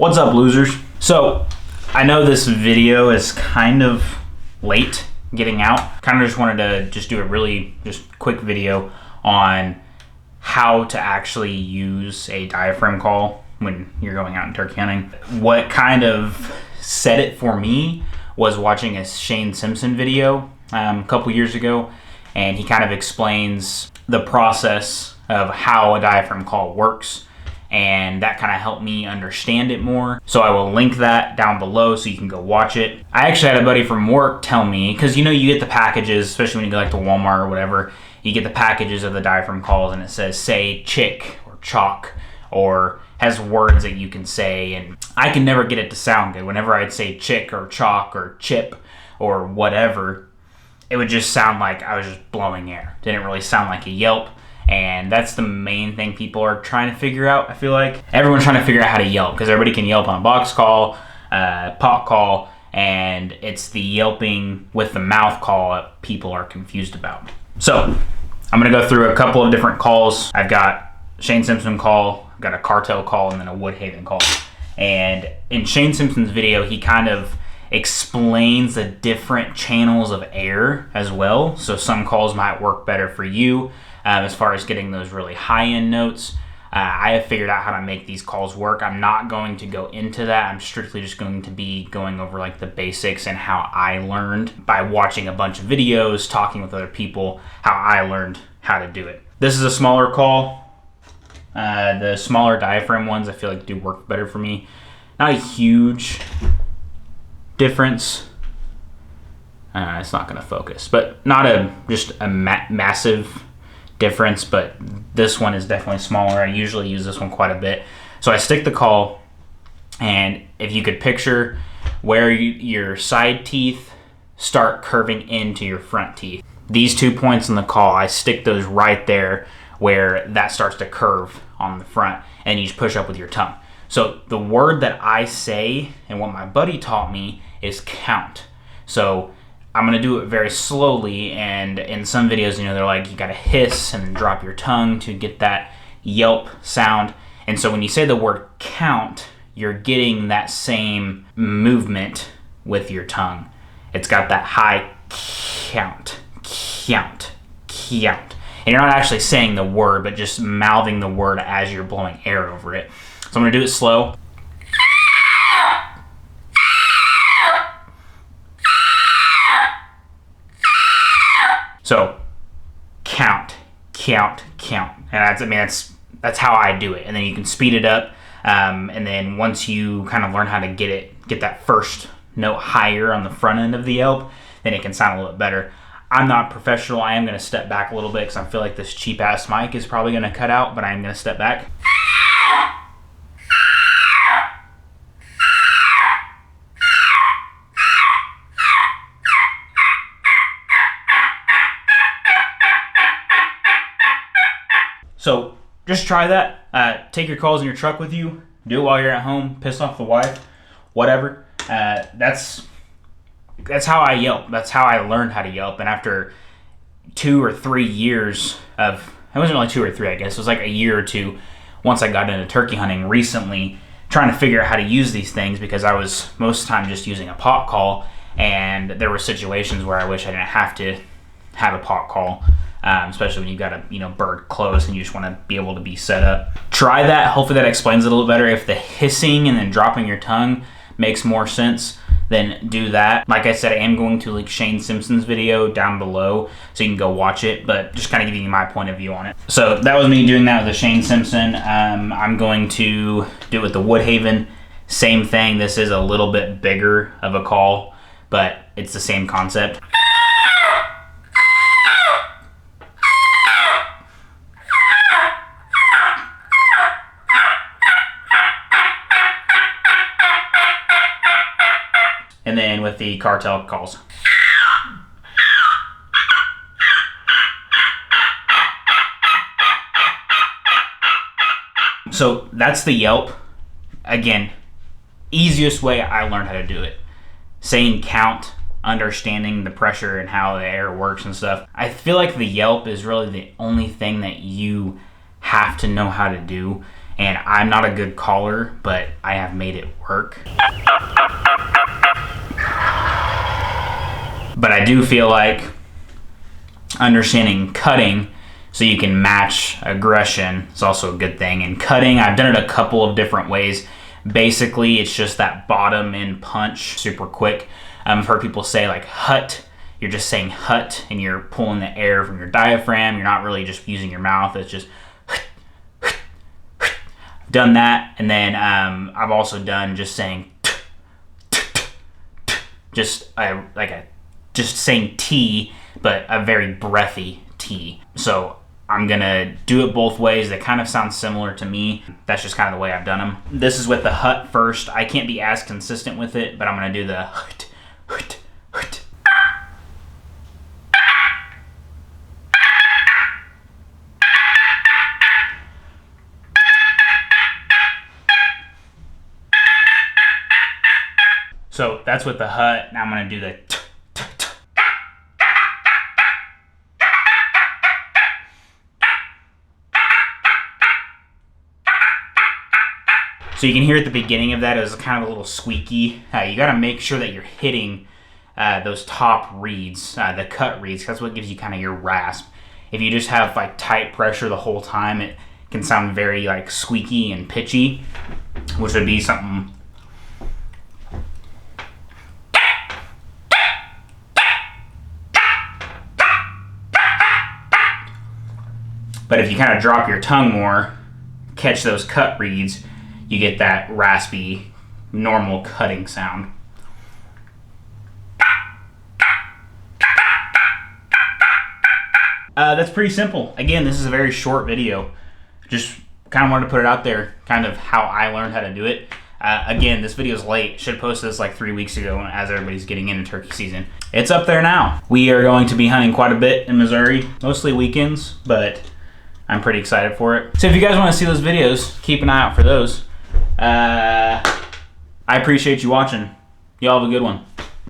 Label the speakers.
Speaker 1: What's up, losers? So I know this video is kind of late getting out. Kind of just wanted to do a really quick video on how to actually use a diaphragm call when you're going out and turkey hunting. What kind of set it for me was watching a Shane Simpson video a couple years ago, and he kind of explains the process of how a diaphragm call works, and that kind of helped me understand it more. So I will link that down below so you can go watch it. I actually had a buddy from work tell me, because you get the packages, especially when you go like to Walmart or whatever, you get the packages of the diaphragm calls and it says say chick or chalk, or has words that you can say, and I can never get it to sound good. Whenever I'd say chick or chalk or chip or whatever, it would just sound like I was just blowing air. Didn't really sound like a yelp. And that's the main thing people are trying to figure out. I feel like everyone's trying to figure out how to yelp, because everybody can yelp on a box call, pot call, and it's the yelping with the mouth call that people are confused about. So I'm gonna go through a couple of different calls. I've got Shane Simpson call, I've got a cartel call, and then a Woodhaven call. And in Shane Simpson's video, he kind of explains the different channels of air as well. So some calls might work better for you. As far as getting those really high-end notes, I have figured out how to make these calls work. I'm not going to go into that. I'm strictly just going to be going over like the basics and how I learned by watching a bunch of videos, talking with other people, how I learned how to do it. This is a smaller call. The smaller diaphragm ones I feel like do work better for me. Not a huge difference. It's not going to focus, but not a massive difference, but this one is definitely smaller. I usually use this one quite a bit. So I stick the call, and if you could picture where your side teeth start curving into your front teeth, these 2 points in the call, I stick those right there where that starts to curve on the front, and you just push up with your tongue. So the word that I say and what my buddy taught me is count. So I'm gonna do it very slowly, and in some videos, they're like, you gotta hiss and then drop your tongue to get that yelp sound. And so when you say the word count, you're getting that same movement with your tongue. It's got that high count, count, count. And you're not actually saying the word, but just mouthing the word as you're blowing air over it. So I'm gonna do it slow. So count, count, count, and that's how I do it. And then you can speed it up, and then once you kind of learn how to get that first note higher on the front end of the yelp, then it can sound a little bit better. I'm not professional. I am going to step back a little bit because I feel like this cheap ass mic is probably going to cut out, but I am going to step back. So just try that. Take your calls in your truck with you. Do it while you're at home. Piss off the wife. Whatever. That's how I yelp. That's how I learned how to yelp. And after 2 or 3 years of, it wasn't really 2 or 3, I guess. It was like a year or two once I got into turkey hunting recently, trying to figure out how to use these things, because I was most of the time just using a pot call. And there were situations where I wish I didn't have to have a pot call. Especially when you've got a bird close and you just want to be able to be set up. Try that. Hopefully that explains it a little better. If the hissing and then dropping your tongue makes more sense, then do that. Like I said, I am going to link Shane Simpson's video down below so you can go watch it, but just kind of giving you my point of view on it. So that was me doing that with the Shane Simpson. I'm going to do it with the Woodhaven. Same thing. This is a little bit bigger of a call, but it's the same concept. And then with the cartel calls. So that's the yelp. Again, easiest way I learned how to do it. Saying count, understanding the pressure and how the air works and stuff. I feel like the yelp is really the only thing that you have to know how to do. and I'm not a good caller, but I have made it work. But I do feel like understanding cutting so you can match aggression is also a good thing. And cutting, I've done it a couple of different ways. Basically, it's just that bottom end punch, super quick. I've heard people say like hut. You're just saying hut, and you're pulling the air from your diaphragm. You're not really just using your mouth. It's just done that. And then I've also done just saying just saying T, but a very breathy T. So I'm gonna do it both ways. They kind of sound similar to me. That's just kind of the way I've done them. This is with the hut first. I can't be as consistent with it, but I'm gonna do the hut, hut, hut. So that's with the hut. Now I'm gonna do the So you can hear at the beginning of that it was kind of a little squeaky. You got to make sure that you're hitting those top reeds, the cut reeds. That's what gives you kind of your rasp. If you just have like tight pressure the whole time, it can sound very like squeaky and pitchy, which would be something. But if you kind of drop your tongue more, catch those cut reeds, you get that raspy, normal cutting sound. That's pretty simple. Again, this is a very short video. Just kind of wanted to put it out there, kind of how I learned how to do it. Again, this video is late. Should have posted this like 3 weeks ago as everybody's getting into turkey season. It's up there now. We are going to be hunting quite a bit in Missouri, mostly weekends, but I'm pretty excited for it. So if you guys want to see those videos, keep an eye out for those. I appreciate you watching. Y'all have a good one.